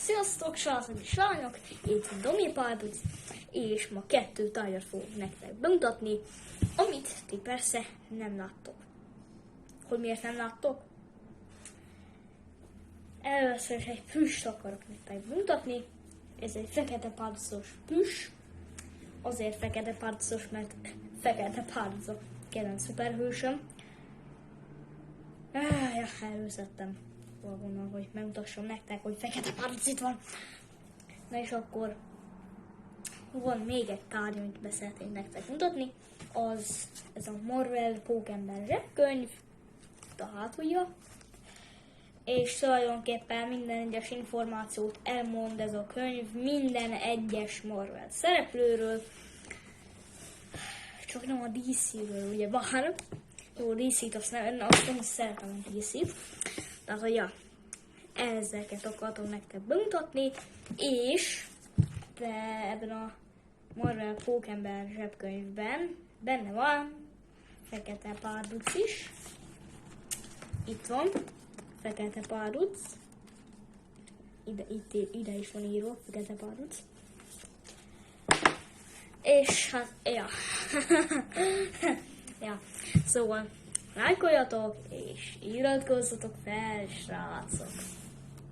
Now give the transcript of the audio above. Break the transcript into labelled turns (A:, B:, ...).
A: Sziasztok, srácok és lányok! Itt Domi Pálduc, és ma 2 tárgyat fogok nektek bemutatni, amit ti persze nem láttok. Hogy miért nem láttok? Először is egy plüst akarok nektek bemutatni. Ez egy fekete pálducos plüss. Azért fekete pálducos, mert fekete pálduc a kedvenc szuperhősöm. Előzettem volna, hogy megmutassam nektek, hogy fekete pálduc itt van. Na és akkor van még egy tárgy, amit be szeretnék nektek mutatni. Ez a Marvel Pókember zsebkönyv, a hátulja. És tulajdonképpen minden egyes információt elmond ez a könyv minden egyes Marvel szereplőről. Csak nem a DC-ről, ugye bár. Jó, DC-t azt nem szeretem a DC-t. Tehát, hogy ja, ezeket akartok nektek bemutatni, és ebben a Marvel Pókember zsebkönyvben benne van fekete pálduc is. Itt van fekete pálduc. Ide is van írva fekete pálduc. És hát, ja. Ja, szóval lájkoljatok és iratkozzatok fel, srácok!